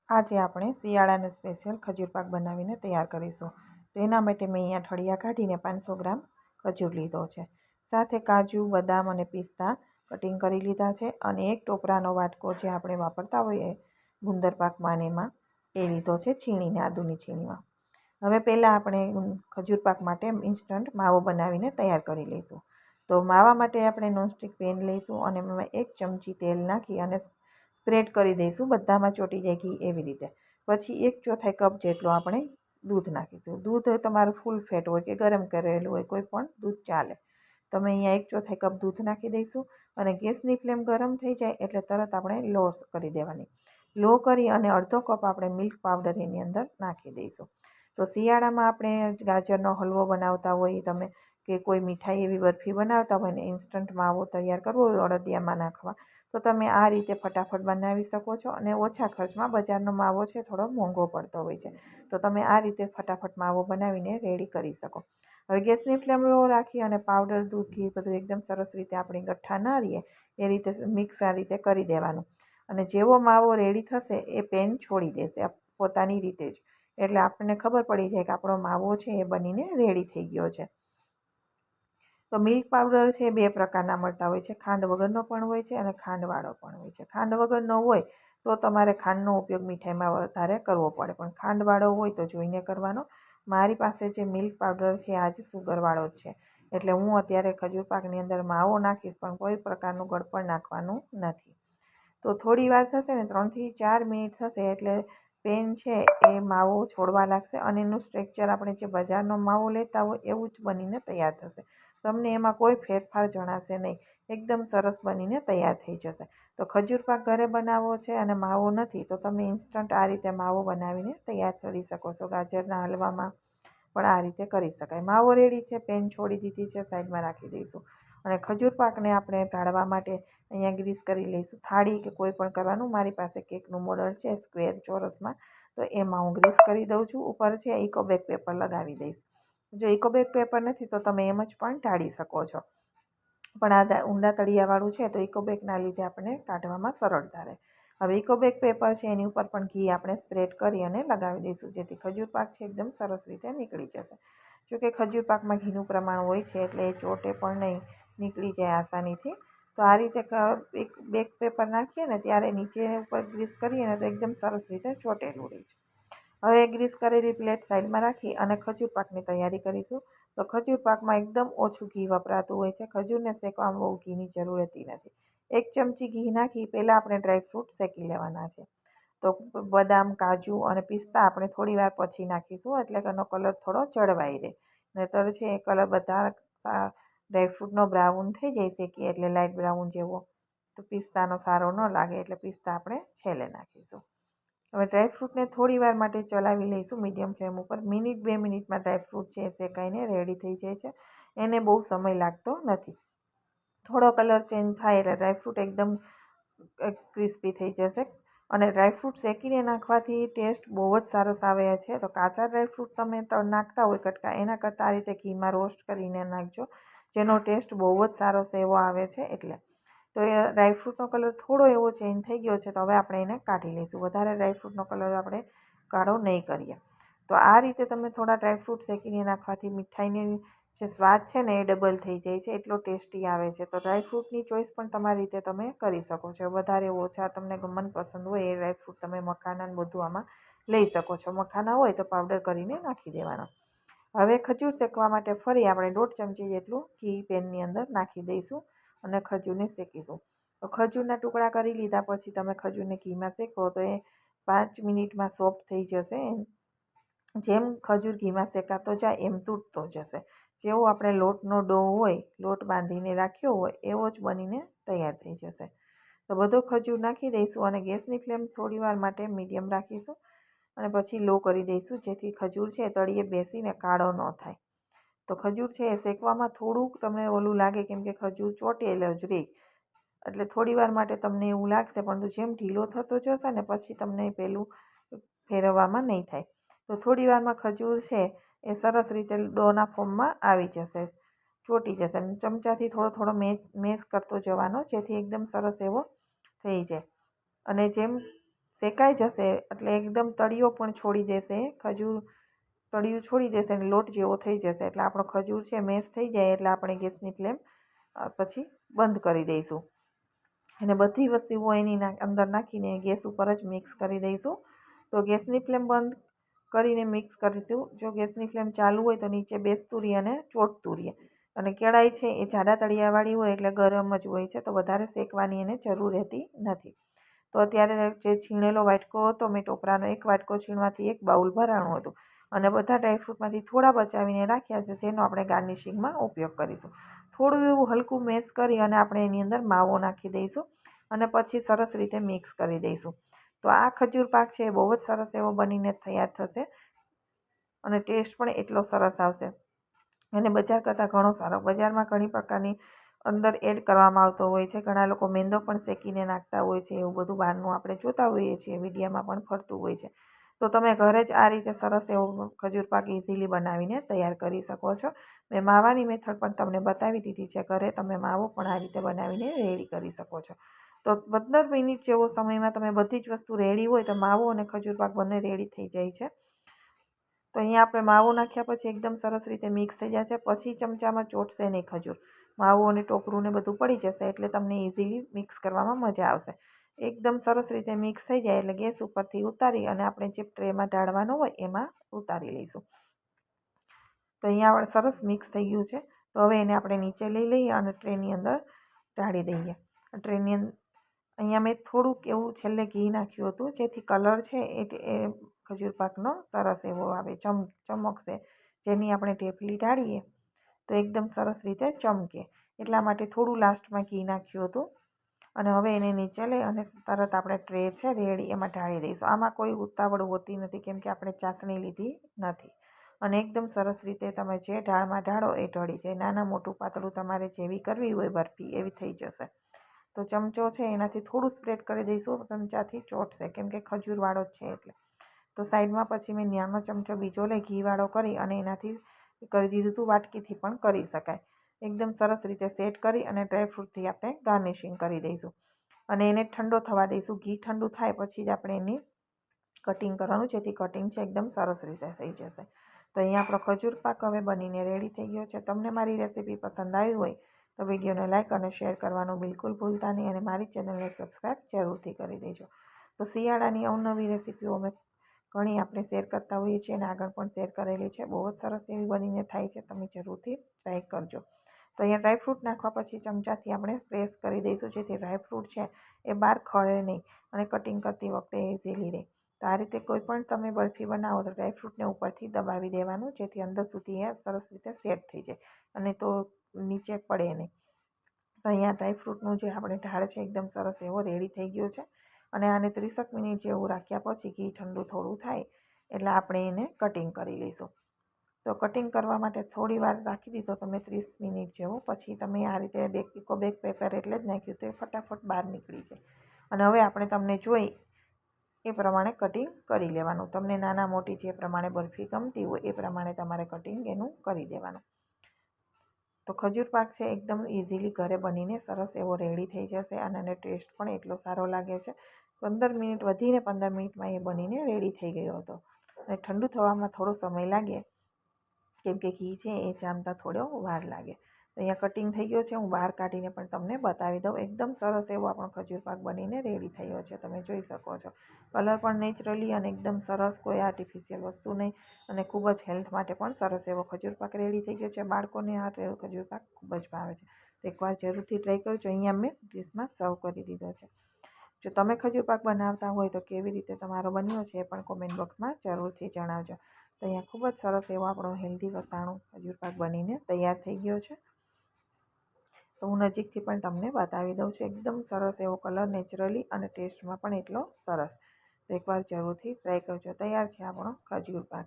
આજે આપણે શિયાળાને સ્પેશિયલ ખજૂર પાક બનાવીને તૈયાર કરીશું. તો એના માટે મેં અહીંયા ઠળિયા કાઢીને 500 ગ્રામ ખજૂર લીધો છે. સાથે કાજુ, બદામ અને પિસ્તા કટિંગ કરી લીધા છે. અને એક ટોપરાનો વાટકો જે આપણે વાપરતા હોઈએ ગુંદર પાકમાં ને એમાં એ લીધો છે, છીણીને આદુની છીણીમાં. હવે પહેલાં આપણે ખજૂર પાક માટે ઇન્સ્ટન્ટ માવો બનાવીને તૈયાર કરી લઈશું. તો માવા માટે આપણે નોનસ્ટિક પેન લઈશું અને એમાં 1 ચમચી તેલ નાખી અને સ્પ્રેડ કરી દઈશું, બધામાં ચોંટી જાય ઘી એવી રીતે. પછી 1/4 કપ જેટલું આપણે દૂધ નાખીશું. દૂધ તમારું ફૂલ ફેટ હોય કે ગરમ કરેલું હોય, કોઈ પણ દૂધ ચાલે. તમે અહીંયા 1/4 કપ દૂધ નાખી દઈશું અને ગેસની ફ્લેમ ગરમ થઈ જાય એટલે તરત આપણે લો કરી દેવાની. લો કરી અને અડધો કપ આપણે મિલ્ક પાવડર એની અંદર નાખી દઈશું. તો શિયાળામાં આપણે ગાજરનો હલવો બનાવતા હોઈએ તમે, કે કોઈ મીઠાઈ એવી બરફી બનાવતા હોય ને ઇન્સ્ટન્ટ માવો તૈયાર કરવો હોય અડદિયામાં નાખવા, તો તમે આ રીતે ફટાફટ બનાવી શકો છો અને ઓછા ખર્ચમાં. બજારનો માવો છે થોડો મોંઘો પડતો હોય છે, તો તમે આ રીતે ફટાફટ માવો બનાવીને રેડી કરી શકો. હવે ગેસની ફ્લેમ લો રાખી અને પાવડર, દૂધ, ઘી બધું એકદમ સરસ રીતે આપણી ગઠ્ઠા ન રહીએ એ રીતે મિક્સ આ રીતે કરી દેવાનું. અને જેવો માવો રેડી થશે એ પેન છોડી દેશે પોતાની રીતે જ, એટલે આપણને ખબર પડી જાય કે આપણો માવો છે એ બનીને રેડી થઈ ગયો છે. તો મિલ્ક પાવડર છે 2 પ્રકારના મળતા હોય છે, ખાંડ વગરનો પણ હોય છે અને ખાંડવાળો પણ હોય છે. ખાંડ વગરનો હોય તો તમારે ખાંડનો ઉપયોગ મીઠાઈમાં વધારે કરવો પડે, પણ ખાંડવાળો હોય તો જોઈને કરવાનો. મારી પાસે જે મિલ્ક પાવડર છે આ જ સુગરવાળો જ છે, એટલે હું અત્યારે ખજૂર પાકની અંદર માવો નાખીશ પણ કોઈ પ્રકારનું ગળપણ નાખવાનું નથી. તો થોડી વાર થશે ને 3 થી 4 મિનિટ થશે એટલે પેન છે એ માવો છોડવા લાગશે અને એનું સ્ટ્રક્ચર આપણે જે બજારનો માવો લેતા હોય એવું જ બનીને તૈયાર થશે. તમને એમાં કોઈ ફેરફાર જણાશે નહીં, એકદમ સરસ બનીને તૈયાર થઈ જશે. તો ખજૂર પાક ઘરે બનાવવો છે અને માવો નથી તો તમે ઇન્સ્ટન્ટ આ રીતે માવો બનાવીને તૈયાર કરી શકો છો. ગાજરના હલવામાં પણ આ રીતે કરી શકાય. માવો રેડી છે, પેન છોડી દીધી છે, સાઈડમાં રાખી દઈશું. અને ખજૂર પાકને આપણે ઢાળવા માટે અહીંયા ગ્રીસ કરી લઈશું. થાળી કે કોઈ પણ કરવાનું. મારી પાસે કેકનું મોડલ છે સ્ક્વેર ચોરસમાં, તો એમાં હું ગ્રીસ કરી દઉં છું. ઉપર છે ઇકો બેક પેપર લગાવી દઈશ. જો ઇકો બેક પેપર નથી તો તમે એમ જ પણ ઢાળી શકો છો, પણ આ ઊંડા તળિયાવાળું છે તો ઇકો બેકના લીધે આપણને કાઢવામાં સરળતા રહે. હવે ઇકો બેક પેપર છે એની ઉપર પણ ઘી આપણે સ્પ્રેડ કરી અને લગાવી દઈશું, જેથી ખજૂર પાક છે એકદમ સરસ રીતે નીકળી જશે. જોકે ખજૂર પાકમાં ઘીનું પ્રમાણ હોય છે એટલે એ ચોટે પણ નહીં, નીકળી જાય આસાનીથી. તો આ રીતે એક બેક પેપર નાખીએ ને ત્યારે નીચે ઉપર ગ્રીસ કરીએ ને તો એકદમ સરસ રીતે ચોટેલું રહે છે. હવે ગ્રીસ કરેલી પ્લેટ સાઈડમાં રાખી અને ખજૂર પાકની તૈયારી કરીશું. તો ખજૂર પાકમાં એકદમ ઓછું ઘી વપરાતું હોય છે. ખજૂરને શેકવામાં બહુ ઘીની જરૂર રહેતી નથી. 1 ચમચી ઘી નાખી પહેલાં આપણે ડ્રાયફ્રૂટ શેકી લેવાના છે. તો બદામ, કાજુ અને પિસ્તા આપણે થોડી વાર પછી નાખીશું એટલે કે એનો કલર થોડો જળવાઈ રહે. નહીંતર છે એ કલર બધા ડ્રાયફ્રૂટનો બ્રાઉન થઈ જાય શેકીએ એટલે લાઇટ બ્રાઉન જેવો, તો પિસ્તાનો સારો ન લાગે એટલે પિસ્તા આપણે છેલ્લે નાખીશું. હવે ડ્રાયફ્રૂટને થોડી વાર માટે ચલાવી લઈશું મીડિયમ ફ્લેમ ઉપર. 1-2 મિનિટમાં ડ્રાયફ્રૂટ છે એ શેકાઈને રેડી થઈ જાય છે. એને બહુ સમય લાગતો નથી. થોડો કલર ચેન્જ થાય એટલે ડ્રાયફ્રૂટ એકદમ ક્રિસ્પી થઈ જશે. અને ડ્રાયફ્રૂટ શેકીને નાખવાથી ટેસ્ટ બહુ જ સરસ આવે છે. તો કાચા ડ્રાયફ્રૂટ તમે નાખતા હોય કટકા, એના કરતાં આ રીતે ઘીમાં રોસ્ટ કરીને નાખજો, જેનો ટેસ્ટ બહુ જ સારો એવો આવે છે. એટલે તો એ ડ્રાયફ્રૂટનો કલર થોડો એવો ચેન્જ થઈ ગયો છે, તો હવે આપણે એને કાઢી લઈશું. વધારે ડ્રાયફ્રૂટનો કલર આપણે ગાઢો નહીં કરીએ. તો આ રીતે તમે થોડા ડ્રાયફ્રૂટ શેકીને નાખવાથી મીઠાઈની જે સ્વાદ છે ને એ ડબલ થઈ જાય છે, એટલો ટેસ્ટી આવે છે. તો ડ્રાયફ્રૂટની ચોઈસ પણ તમારી રીતે તમે કરી શકો છો. વધારે ઓછા તમને મનપસંદ હોય એ ડ્રાયફ્રૂટ તમે મખાના ને બધું આમાં લઈ શકો છો. મખાના હોય તો પાવડર કરીને નાખી દેવાના. હવે ખજૂર શેકવા માટે ફરી આપણે 1.5 ચમચી જેટલું ઘી પેનની અંદર નાખી દઈશું અને ખજૂરને શેકીશું. તો ખજૂરના ટુકડા કરી લીધા પછી તમે ખજૂરને ઘીમાં શેકો તો એ 5 મિનિટમાં સોફ્ટ થઈ જશે. જેમ ખજૂર ઘીમાં શેકાતો જાય એમ તૂટતો જશે. જેવો આપણે લોટનો ડો હોય, લોટ બાંધીને રાખ્યો હોય એવો જ બનીને તૈયાર થઈ જશે. તો બધો ખજૂર નાખી દઈશું અને ગેસની ફ્લેમ થોડી વાર માટે મીડિયમ રાખીશું અને પછી લો કરી દઈશું, જેથી ખજૂર છે તળિયે બેસીને કાળો ન થાય. તો ખજૂર છે એ શેકવામાં થોડુંક તમને ઓલું લાગે કેમ કે ખજૂર ચોટેલ જ રહે, એટલે થોડી વાર માટે તમને એવું લાગશે, પરંતુ જેમ ઢીલો થતો જશે ને પછી તમને પેલું ફેરવવામાં નહીં થાય. તો થોડી વારમાં ખજૂર છે એ સરસ રીતે ડોના ફોર્મમાં આવી જશે, ચોટી જશે. અને ચમચાથી થોડો થોડો મેશ કરતો જવાનો, જેથી એકદમ સરસ એવો થઈ જાય. અને જેમ શેકાઈ જશે એટલે એકદમ તળિયો પણ છોડી દેશે, ખજૂર તળિયું છોડી દેશે અને લોટ જેવો થઈ જશે. એટલે આપણો ખજૂર છે મેશ થઈ જાય એટલે આપણે ગેસની ફ્લેમ પછી બંધ કરી દઈશું અને બધી વસ્તુઓ એની અંદર નાખીને ગેસ ઉપર જ મિક્સ કરી દઈશું. તો ગેસની ફ્લેમ બંધ કરીને મિક્સ કરીશું. જો ગેસની ફ્લેમ ચાલુ હોય તો નીચે બેસતું રહીએ અને ચોંટતું રહીએ. અને કઢાઈ છે એ જાડા તળિયાવાળી હોય એટલે ગરમ જ હોય છે, તો વધારે શેકવાની એને જરૂર રહેતી નથી. તો અત્યારે જે છીણેલો વાટકો હતો મેં ટોપરાનો, એક વાટકો છીણવાથી એક બાઉલ ભરાણું હતું અને બધા ડ્રાયફ્રૂટમાંથી થોડા બચાવીને રાખ્યા છે, જેનો આપણે ગાર્નિશિંગમાં ઉપયોગ કરીશું. થોડું એવું હલકું મેશ કરી અને આપણે એની અંદર માવો નાખી દઈશું અને પછી સરસ રીતે મિક્સ કરી દઈશું. તો આ ખજૂર પાક છે એ બહુ જ સરસ એવો બનીને તૈયાર થશે અને ટેસ્ટ પણ એટલો સરસ આવશે અને બજાર કરતાં ઘણો સારો. બજારમાં ઘણી પ્રકારની અંદર એડ કરવામાં આવતો હોય છે, ઘણા લોકો મેંદો પણ શેકીને નાખતા હોય છે, એવું બધું બહારનું આપણે જોતા હોઈએ છીએ, મીડિયામાં પણ ફરતું હોય છે. તો તમે ઘરે જ આ રીતે સરસ એવો ખજૂર પાક ઇઝીલી બનાવીને તૈયાર કરી શકો છો. મેં માવાની મેથડ પણ તમને બતાવી દીધી છે, ઘરે તમે માવો પણ આ રીતે બનાવીને રેડી કરી શકો છો. તો 15 મિનિટ જેવો સમયમાં તમે બધી જ વસ્તુ રેડી હોય તો માવો અને ખજૂર પાક બંને રેડી થઈ જાય છે. તો અહીંયા આપણે માવો નાખ્યા પછી એકદમ સરસ રીતે મિક્સ થઈ જાય છે. પછી ચમચામાં ચોંટશે નહીં ખજૂર, માવો અને ટોપરું ને બધું પડી જશે એટલે તમને ઇઝીલી મિક્સ કરવામાં મજા આવશે. એકદમ સરસ રીતે મિક્સ થઈ જાય એટલે ગેસ ઉપરથી ઉતારી અને આપણે જે ટ્રેમાં ઢાળવાનો હોય એમાં ઉતારી લઈશું. તો અહીંયા આપણે સરસ મિક્સ થઈ ગયું છે. તો હવે એને આપણે નીચે લઈ લઈએ અને ટ્રેની અંદર ઢાળી દઈએ. ટ્રેની અહીંયા મેં થોડુંક એવું છેલ્લે ઘી નાખ્યું હતું, જેથી કલર છે એ ખજૂર પાકનો સરસ એવો આવે, ચમકશે. જેની આપણે ઢેફલી ઢાળીએ તો એકદમ સરસ રીતે ચમકે, એટલા માટે થોડું લાસ્ટમાં ઘી નાખ્યું હતું. અને હવે એને નીચે લઈ અને તરત આપણે ટ્રે છે રેડી એમાં ઢાળી દઈશું. આમાં કોઈ ઉતાવળ હોતી નથી કેમ કે આપણે ચાસણી લીધી નથી અને એકદમ સરસ રીતે તમે જે ઢાળમાં ઢાળો એ ઢળી જાય. નાના મોટું પાતળું તમારે જેવી કરવી હોય બરફી એવી થઈ જશે. તો ચમચો છે એનાથી થોડું સ્પ્રેડ કરી દઈશું, ચમચાથી ચોંટશે કેમ કે ખજૂરવાળો જ છે એટલે. તો સાઈડમાં પછી મેં નાનો ચમચો બીજો લઈ ઘીવાળો કરી અને એનાથી કરી દીધું હતું, વાટકીથી પણ કરી શકાય. એકદમ સરસ રીતે સેટ કરી અને ડ્રાયફ્રૂટથી આપણે ગાર્નિશિંગ કરી દઈશું અને એને ઠંડો થવા દઈશું. ઘી ઠંડુ થાય પછી જ આપણે એની કટિંગ કરવાનું, જેથી કટિંગ છે એકદમ સરસ રીતે થઈ જશે. તો અહીંયા આપણો ખજૂર પાક હવે બનીને રેડી થઈ ગયો છે. તમને મારી રેસીપી પસંદ આવી હોય તો વિડીયોને લાઇક અને શેર કરવાનું બિલકુલ ભૂલતા નહીં અને મારી ચેનલને સબસ્ક્રાઈબ જરૂરથી કરી દેજો. તો શિયાળાની અવનવી રેસીપીઓ અમે ઘણી આપણે શેર કરતા હોઈએ છીએ અને આગળ પણ શેર કરેલી છે. બહુ જ સરસ એવી બનીને થાય છે, તમે જરૂરથી ટ્રાય કરજો. તો અહીંયા ડ્રાયફ્રૂટ નાખવા પછી ચમચાથી આપણે પ્રેસ કરી દઈશું, જેથી ડ્રાયફ્રૂટ છે એ બહાર ખળે નહીં અને કટિંગ કરતી વખતે ઇઝીલી રહે. તો આ રીતે કોઈ પણ તમે બરફી બનાવો તો ડ્રાયફ્રૂટને ઉપરથી દબાવી દેવાનું, જેથી અંદર સુધી એ સરસ રીતે સેટ થઈ જાય અને તો નીચે પડે નહીં. તો અહીંયા ડ્રાયફ્રૂટનું જે આપણે ઢાળ છે એકદમ સરસ એવો રેડી થઈ ગયો છે અને આને 30 મિનિટ જેવું રાખ્યા પછી ઘી ઠંડુ થોડું થાય એટલે આપણે એને કટિંગ કરી લઈશું. તો કટિંગ કરવા માટે થોડી વાર રાખી દીધો તમે 30 મિનિટ જેવું, પછી તમે આ રીતે બેક પેપર એટલે જ નાખ્યું તો એ ફટાફટ બહાર નીકળી જાય. અને હવે આપણે તમને જોઈ એ પ્રમાણે કટિંગ કરી લેવાનું. તમને નાના મોટી જે પ્રમાણે બરફી ગમતી હોય એ પ્રમાણે તમારે કટિંગ એનું કરી દેવાનું. તો ખજૂર પાક છે એકદમ ઇઝીલી ઘરે બનીને સરસ એવો રેડી થઈ જશે અને એને ટેસ્ટ પણ એટલો સારો લાગે છે. 15 મિનિટ વધીને 15 મિનિટમાં એ બનીને રેડી થઈ ગયો હતો અને ઠંડુ થવામાં થોડો સમય લાગે કેમ કે ઘી છે એ જામતા થોડો વાર લાગે. તો અહીંયા કટિંગ થઈ ગયો છે, હું બહાર કાઢીને પણ તમને બતાવી દઉં. એકદમ સરસ એવો આપણો ખજૂર પાક બનીને રેડી થયો છે, તમે જોઈ શકો છો. કલર પણ નેચરલી અને એકદમ સરસ, કોઈ આર્ટિફિશિયલ વસ્તુ નહીં અને ખૂબ જ હેલ્થ માટે પણ સરસ એવો ખજૂર પાક રેડી થઈ ગયો છે. બાળકોને આ ખજૂર પાક ખૂબ જ ભાવે છે, તો એકવાર જરૂરથી ટ્રાય કરજો. અહીંયા મેં ડીશમાં સર્વ કરી દીધો છે. જો તમે ખજૂર પાક બનાવતા હોય તો કેવી રીતે તમારો બન્યો છે એ પણ કોમેન્ટ બોક્સમાં જરૂરથી જણાવજો. તો અહીંયા ખૂબ જ સરસ એવો આપણો હેલ્ધી વસાણું ખજૂર પાક બનીને તૈયાર થઈ ગયો છે. તો હું નજીકથી પણ તમને બતાવી દઉં છું. એકદમ સરસ એવો કલર નેચરલી અને ટેસ્ટમાં પણ એટલો સરસ. તો એકવાર જરૂરથી ટ્રાય કરજો. તૈયાર છે આપણો ખજૂર પાક.